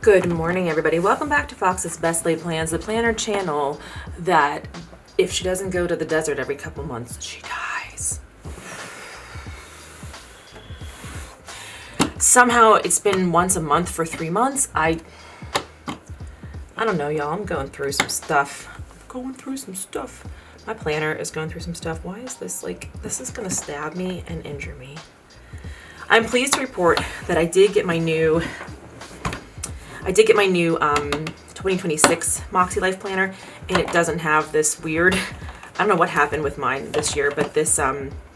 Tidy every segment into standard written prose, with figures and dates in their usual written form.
Good morning, everybody. Welcome back to Fox's Best Laid Plans, the planner channel that if she doesn't go to the desert every couple months, she dies. Somehow it's been once a month for 3 months. I don't know, y'all. I'm going through some stuff. My planner is going through some stuff. Why is this like, this is going to stab me and injure me. I'm pleased to report that I did get my new 2026 Moxie Life Planner, and it doesn't have this weird, I don't know what happened with mine this year, but this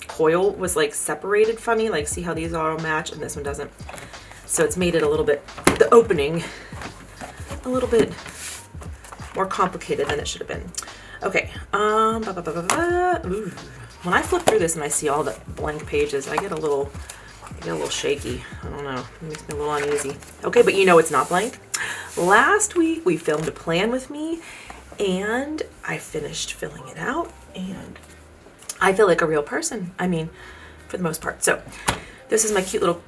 coil was like separated funny, like see how these all match and this one doesn't. So it's made it a little bit, the opening, a little bit more complicated than it should have been. Okay, Ooh. When I flip through this and I see all the blank pages, I get a little shaky. I don't know. It makes me a little uneasy. Okay, but you know it's not blank. Last week we filmed a plan with me and I finished filling it out and I feel like a real person. I mean, for the most part. So this is my cute little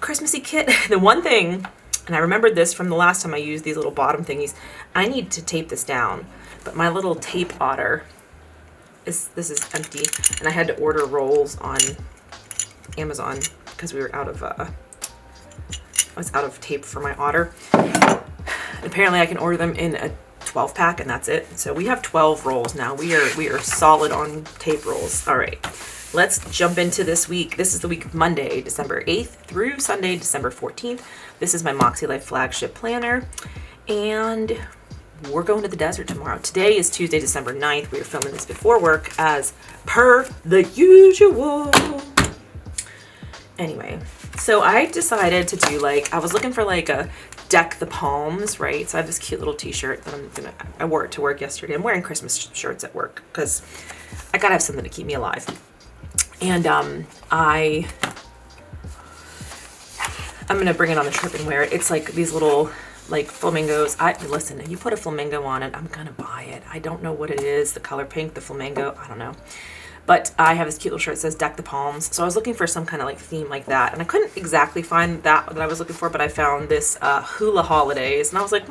Christmassy kit. The one thing, and I remembered this from the last time I used these little bottom thingies, I need to tape this down. But my little tape otter, this is empty and I had to order rolls on Amazon because we were out of I was out of tape for my otter. And apparently I can order them in a 12 pack and that's it. So we have 12 rolls now. We are solid on tape rolls. All right, let's jump into this week. This is the week of Monday, December 8th through Sunday, December 14th. This is my Moxie Life flagship planner and we're going to the desert tomorrow. Today is Tuesday, December 9th. We are filming this before work as per the usual. Anyway, so I decided to do I was looking for like a deck the palms, right? So I have this cute little t-shirt that I wore it to work yesterday. I'm wearing Christmas shirts at work because I gotta have something to keep me alive. And I'm gonna bring it on the trip and wear it. It's like these little like flamingos. Listen, if you put a flamingo on it, I'm gonna buy it. I don't know what it is, the color pink, the flamingo, I don't know. But I have this cute little shirt that says Deck the Palms. So I was looking for some kind of like theme like that. And I couldn't exactly find that I was looking for, but I found this Hula Holidays. And I was like,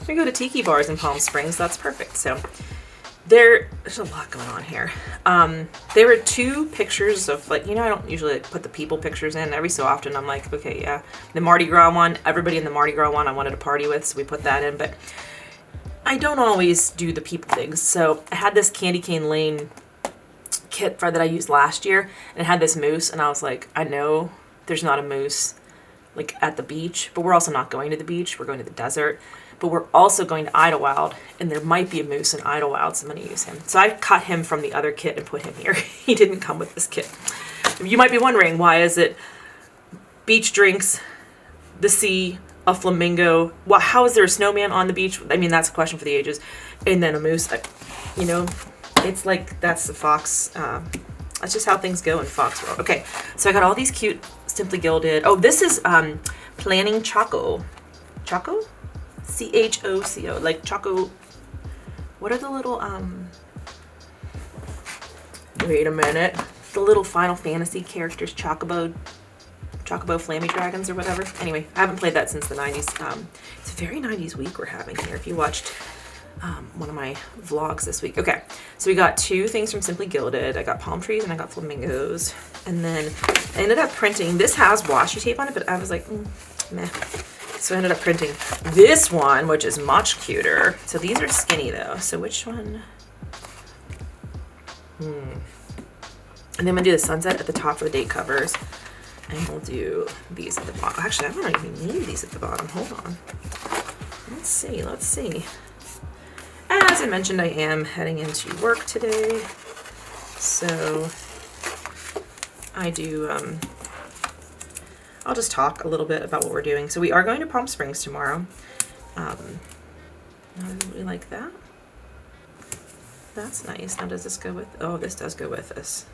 we go to tiki bars in Palm Springs. That's perfect. So there's a lot going on here. There were two pictures of like, I don't usually put the people pictures in. Every so often I'm like, okay, yeah. The Mardi Gras one, everybody in the Mardi Gras one I wanted to party with. So we put that in. But I don't always do the people things. So I had this Candy Cane Lane kit that I used last year and it had this moose and I was like, I know there's not a moose like at the beach, but we're also not going to the beach, we're going to the desert, but we're also going to Idyllwild and there might be a moose in Idyllwild, so I'm going to use him. So I cut him from the other kit and put him here. He didn't come with this kit. You might be wondering, why is it beach drinks, the sea, a flamingo, how is there a snowman on the beach? I mean, that's a question for the ages. And then a moose, it's like, that's the Fox, that's just how things go in Fox world. Okay, so I got all these cute Simply Gilded. Oh, this is Planning Choco. Choco? C-H-O-C-O, like Choco. What are the little, wait a minute. The little Final Fantasy characters, Chocobo Flammy Dragons or whatever. Anyway, I haven't played that since the 90s. It's a very 90s week we're having here. If you watched one of my vlogs this week. Okay, so we got two things from Simply Gilded. I got palm trees and I got flamingos. And then I ended up printing, this has washi tape on it, but I was like, meh. So I ended up printing this one, which is much cuter. So these are skinny though. So which one? And then I'm gonna do the sunset at the top for the date covers. And we'll do these at the bottom. Actually, I don't even need these at the bottom. Hold on. Let's see. As I mentioned, I am heading into work today, so I do, I'll just talk a little bit about what we're doing. So we are going to Palm Springs tomorrow. I really like that. That's nice. Now does this go with, oh, this does go with this.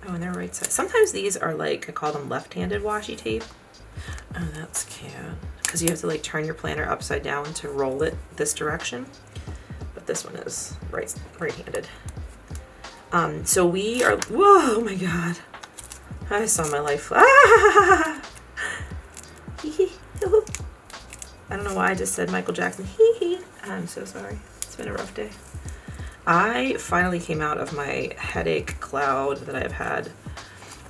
Oh, and they're right side. Sometimes these are like, I call them left-handed washi tape. Oh, that's cute. Because you have to like turn your planner upside down to roll it this direction. But this one is right-handed. So we are, whoa, oh my God. I saw my life. Ah! I don't know why I just said Michael Jackson. Hee hee. I'm so sorry. It's been a rough day. I finally came out of my headache cloud that I've had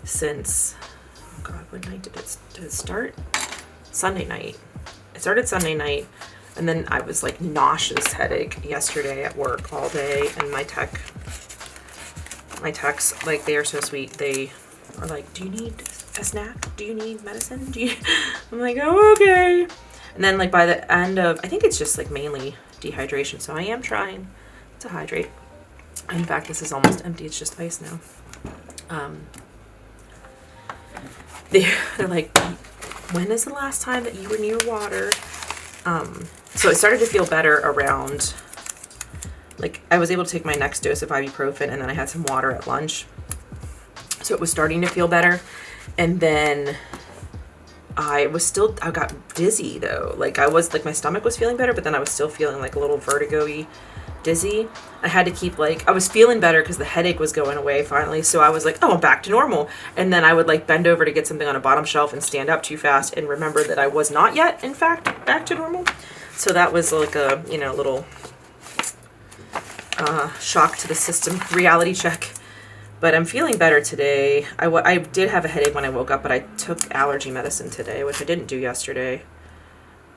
since, oh God, what night did it start? Sunday night. It started Sunday night, and then I was like nauseous headache yesterday at work all day, and my techs, like, they are so sweet. They are like, do you need a snack? Do you need medicine? I'm like, oh, okay. And then like by the end of, I think it's just like mainly dehydration. So I am trying to hydrate. In fact, this is almost empty. It's just ice now. They're like, when is the last time that you were near water? So it started to feel better around, like, I was able to take my next dose of ibuprofen, and then I had some water at lunch. So it was starting to feel better. And then I got dizzy though. Like, I was like, my stomach was feeling better, but then I was still feeling like a little vertigo-y, dizzy. I had to keep like, I was feeling better because the headache was going away finally. So I was like, oh, I'm back to normal. And then I would like bend over to get something on a bottom shelf and stand up too fast and remember that I was not yet, in fact, back to normal. So that was like a, you know, little shock to the system, reality check. But I'm feeling better today. I did have a headache when I woke up, but I took allergy medicine today, which I didn't do yesterday.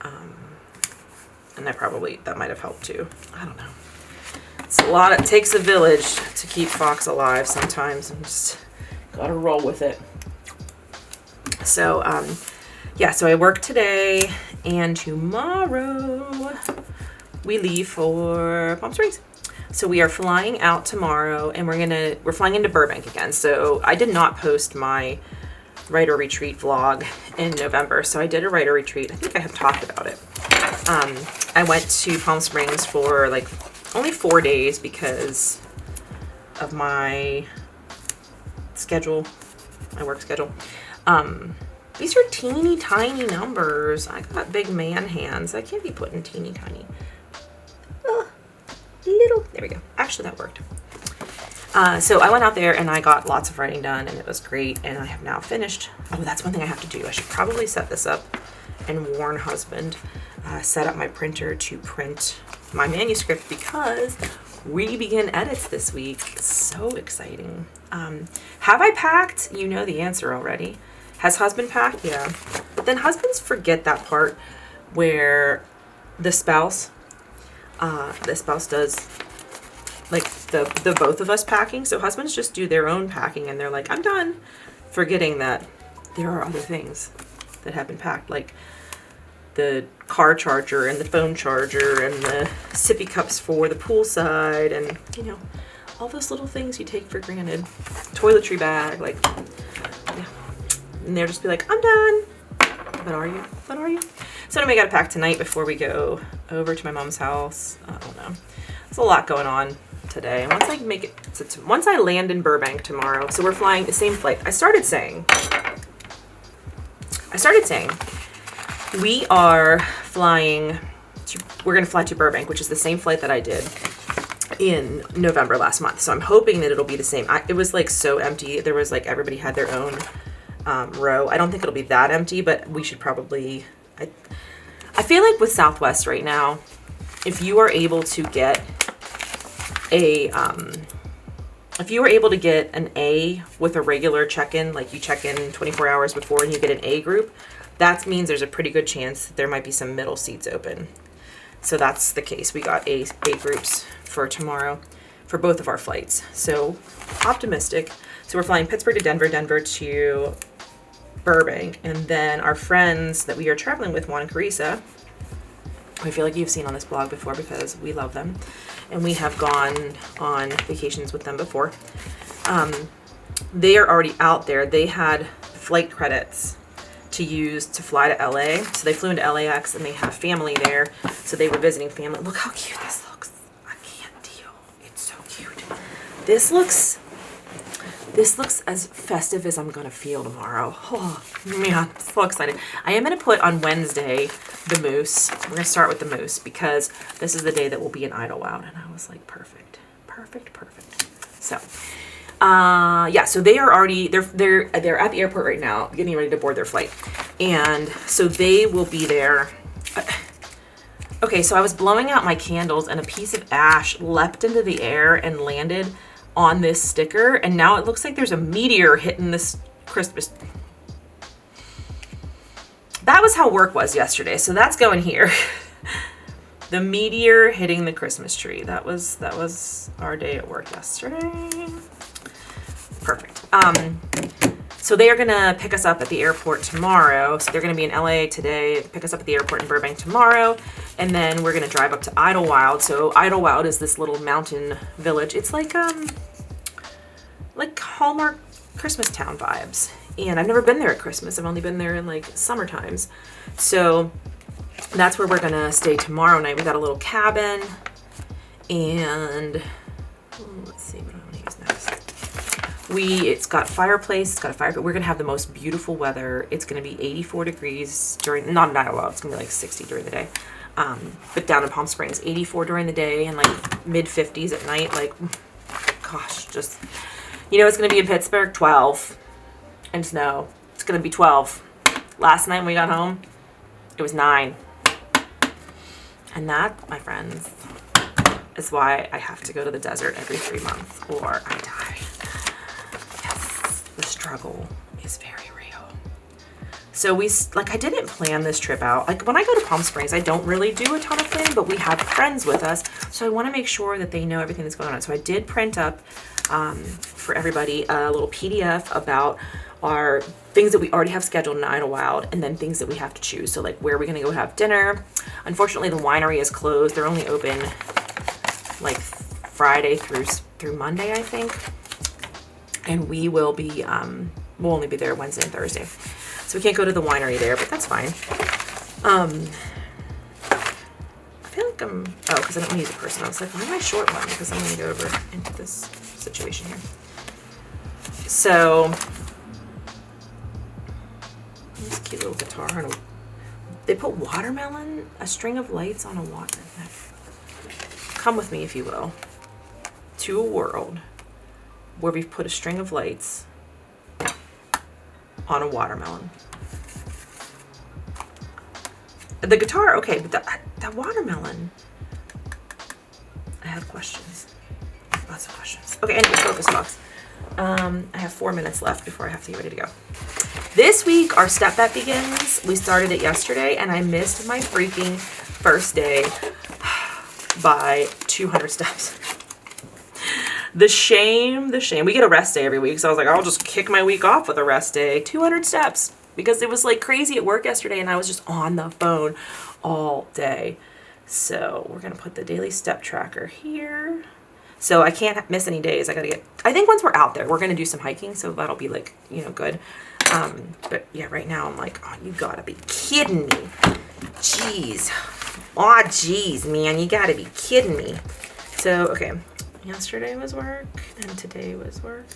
And that might have helped too. I don't know. It's a lot. It takes a village to keep Fox alive sometimes, and just gotta roll with it. So, yeah, so I work today, and tomorrow we leave for Palm Springs. So we are flying out tomorrow, and we're flying into Burbank again. So I did not post my writer retreat vlog in November. So I did a writer retreat. I think I have talked about it. I went to Palm Springs for like only 4 days because of my schedule, my work schedule. These are teeny tiny numbers. I got big man hands. I can't be putting teeny tiny. Little, there we go. Actually, that worked. So I went out there and I got lots of writing done, and it was great. And I have now finished. Oh, that's one thing I have to do. I should probably set this up and warn husband, set up my printer to print my manuscript because we begin edits this week. So exciting. Have I packed? You know the answer already. Has husband packed? Yeah. But then husbands forget that part where the spouse does like the both of us packing. So husbands just do their own packing and they're like, I'm done, forgetting that there are other things that have been packed, like the car charger and the phone charger and the sippy cups for the poolside, and you know, all those little things you take for granted. Toiletry bag, like, yeah. And they'll just be like, I'm done. But are you? But are you? So anyway, I gotta pack tonight before we go over to my mom's house. I don't know. There's a lot going on today. And once I land in Burbank tomorrow, so we're flying the same flight. I started saying we are flying to, we're gonna fly to Burbank, which is the same flight that I did in November last month. So I'm hoping that it'll be the same. It was like so empty. There was like, everybody had their own row. I don't think it'll be that empty, but we should probably, I feel like with Southwest right now, if you are able to get an A with a regular check-in, like you check in 24 hours before and you get an A group, that means there's a pretty good chance that there might be some middle seats open. So that's the case. We got A groups for tomorrow for both of our flights. So optimistic. So we're flying Pittsburgh to Denver, Denver to Burbank, and then our friends that we are traveling with, Juan and Carissa, I feel like you've seen on this blog before because we love them, and we have gone on vacations with them before. They are already out there. They had flight credits to use to fly to LA, so they flew into LAX, and they have family there, so they were visiting family. Look how cute this looks. I can't deal. It's so cute. This looks as festive as I'm gonna feel tomorrow. Oh man, so excited. I am gonna put on Wednesday the moose. We're gonna start with the moose because this is the day that we'll be in Idyllwild. And I was like, perfect. So, yeah, so they are already, they're at the airport right now, getting ready to board their flight. And so they will be there. Okay, so I was blowing out my candles and a piece of ash leapt into the air and landed on this sticker, and now it looks like there's a meteor hitting this Christmas. That was how work was yesterday, so that's going here. The meteor hitting the Christmas tree. That was our day at work yesterday. Perfect. So they are gonna pick us up at the airport tomorrow. So they're gonna be in LA today, pick us up at the airport in Burbank tomorrow, and then we're gonna drive up to Idyllwild. So Idyllwild is this little mountain village. It's like Hallmark Christmas town vibes. And I've never been there at Christmas. I've only been there in like summer times. So that's where we're gonna stay tomorrow night. We got a little cabin, and let's see what I'm gonna use next. It's got fireplace, it's got a fire, but we're gonna have the most beautiful weather. It's gonna be 84 degrees during, not in Iowa, it's gonna be like 60 during the day. But down in Palm Springs, 84 during the day and like mid 50s at night. Like, gosh, just, it's gonna be in Pittsburgh, 12 and snow. It's gonna be 12. Last night when we got home, it was 9. And that, my friends, is why I have to go to the desert every 3 months or I die. The struggle is very real. So I didn't plan this trip out. Like when I go to Palm Springs, I don't really do a ton of planning, but we have friends with us. So I want to make sure that they know everything that's going on. So I did print up for everybody a little PDF about our things that we already have scheduled in Idyllwild and then things that we have to choose. So like where are we going to go have dinner? Unfortunately, the winery is closed. They're only open like Friday through Monday, I think. And we will be, we'll only be there Wednesday and Thursday. So we can't go to the winery there, but that's fine. I feel like because I don't want to use a person. I was like, why am I short one? Because I'm going to go over into this situation here. So, this cute little guitar. They put watermelon, a string of lights on a water. Come with me, if you will, to a world where we've put a string of lights on a watermelon. The guitar, okay, but that watermelon, I have questions. Lots of questions. Okay, anyway, focus box. I have 4 minutes left before I have to get ready to go. This week, our step bet begins. We started it yesterday, and I missed my freaking first day by 200 steps. The shame. We get a rest day every week, so I was like, I'll just kick my week off with a rest day. 200 steps, because it was like crazy at work yesterday, and I was just on the phone all day. So we're gonna put the daily step tracker here. So I can't miss any days. I think once we're out there, we're gonna do some hiking, so that'll be like, good. But yeah, right now I'm like, oh, you gotta be kidding me. Jeez. Aw, jeez, man, you gotta be kidding me. So, okay. Yesterday was work, and today was work,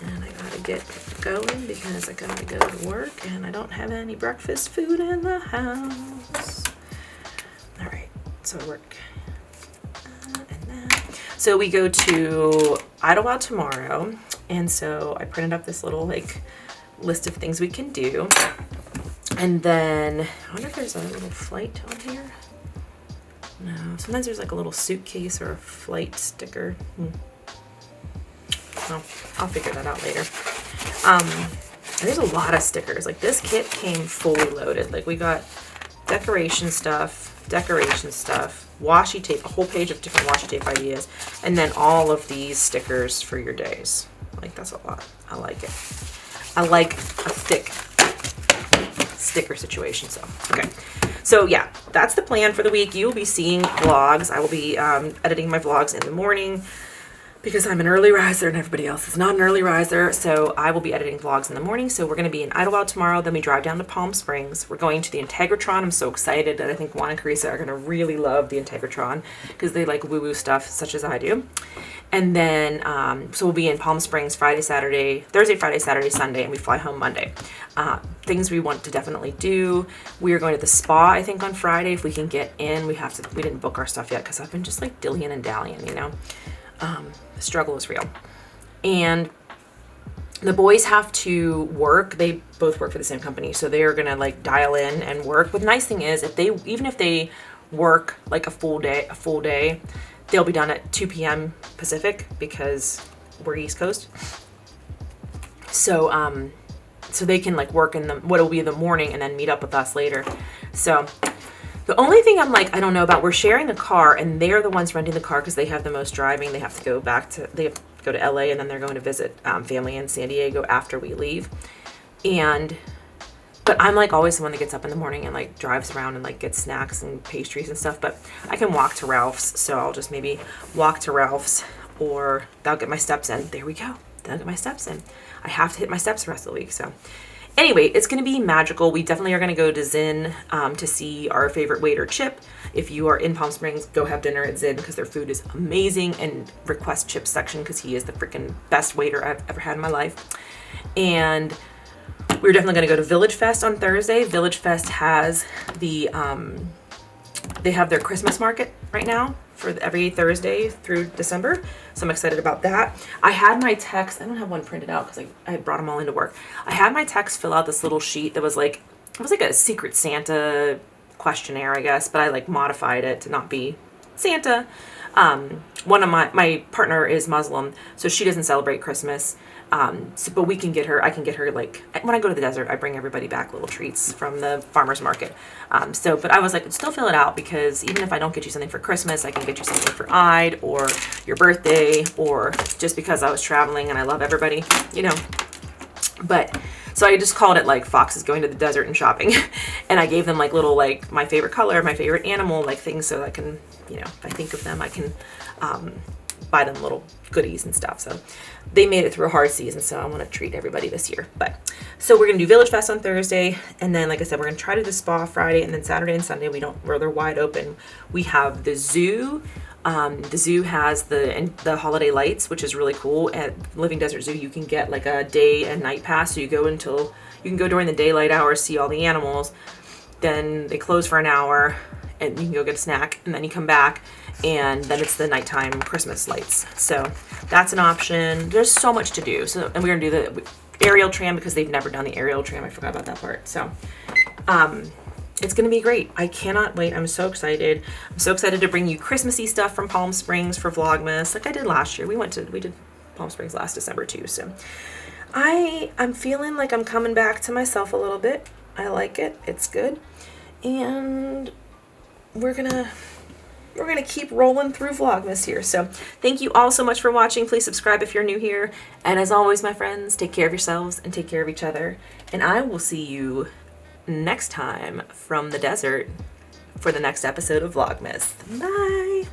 and I gotta get going because I gotta go to work, and I don't have any breakfast food in the house. All right, so I work, and that. So we go to Idyllwild tomorrow, and so I printed up this little list of things we can do, and then I wonder if there's a little flight on here. No, sometimes there's like a little suitcase or a flight sticker. Well, I'll figure that out later. There's a lot of stickers. Like this kit came fully loaded. Like we got decoration stuff, washi tape, a whole page of different washi tape ideas, and then all of these stickers for your days. Like that's a lot. I like it. I like a thick sticker situation. So, okay. So yeah, that's the plan for the week. You'll be seeing vlogs. I will be editing my vlogs in the morning because I'm an early riser and everybody else is not an early riser. So I will be editing vlogs in the morning. So we're going to be in Idyllwild tomorrow. Then we drive down to Palm Springs. We're going to the Integratron. I'm so excited that I think Juan and Carissa are going to really love the Integratron because they like woo-woo stuff such as I do. And then, so we'll be in Palm Springs Thursday, Friday, Saturday, Sunday, and we fly home Monday. Things we want to definitely do. We are going to the spa, I think, on Friday. If we can get in, we didn't book our stuff yet because I've been just like dillying and dallying, The struggle is real. And the boys have to work. They both work for the same company, so they are going to like dial in and work. But the nice thing is, even if they work like a full day. They'll be done at 2 p.m. Pacific because we're East Coast. So so they can like work in what will be the morning and then meet up with us later. So the only thing I'm like, I don't know about, we're sharing a car and they're the ones renting the car because they have the most driving. They have to go they have to go to LA and then they're going to visit family in San Diego after we leave. But I'm like always the one that gets up in the morning and like drives around and like gets snacks and pastries and stuff. But I can walk to Ralph's, so I'll just maybe walk to Ralph's, or that'll get my steps in. There we go. That'll get my steps in. I have to hit my steps the rest of the week. So anyway, it's going to be magical. We definitely are going to go to Zinn to see our favorite waiter, Chip. If you are in Palm Springs, go have dinner at Zinn because their food is amazing, and request Chip's section because he is the freaking best waiter I've ever had in my life. And we're definitely going to go to Village Fest on Thursday. Village Fest has they have their Christmas market right now for every Thursday through December. So I'm excited about that. I had my text, I don't have one printed out because I brought them all into work. I had my text fill out this little sheet that was like, it was like a Secret Santa questionnaire, I guess, but I like modified it to not be Santa. One of my partner is Muslim, so she doesn't celebrate Christmas. But I can get her, like, when I go to the desert, I bring everybody back little treats from the farmer's market. But I was like, still fill it out, because even if I don't get you something for Christmas, I can get you something for Eid or your birthday, or just because I was traveling and I love everybody, you know. But so I just called it like Foxes going to the desert and shopping. And I gave them like little, like, my favorite color, my favorite animal, like things, so I can, you know, if I think of them, I can buy them little goodies and stuff. So they made it through a hard season, so I want to treat everybody this year. So we're gonna do Village Fest on Thursday, and then like I said, we're gonna try to do spa Friday, and then Saturday and Sunday where they're wide open. We have the zoo. The zoo has the holiday lights, which is really cool. At Living Desert Zoo, you can get like a day and night pass, so you can go during the daylight hours, see all the animals. Then they close for an hour, and you can go get a snack, and then you come back, and then it's the nighttime Christmas lights. So that's an option. There's so much to do. So, and we're gonna do the aerial tram because they've never done the aerial tram. I forgot about that part. So it's gonna be great. I cannot wait. I'm so excited. I'm so excited to bring you Christmassy stuff from Palm Springs for Vlogmas, like I did last year. We did Palm Springs last December too. So I'm feeling like I'm coming back to myself a little bit. I like it. It's good. And we're gonna keep rolling through Vlogmas here. So thank you all so much for watching. Please subscribe if you're new here. And as always, my friends, take care of yourselves and take care of each other. And I will see you next time from the desert for the next episode of Vlogmas. Bye.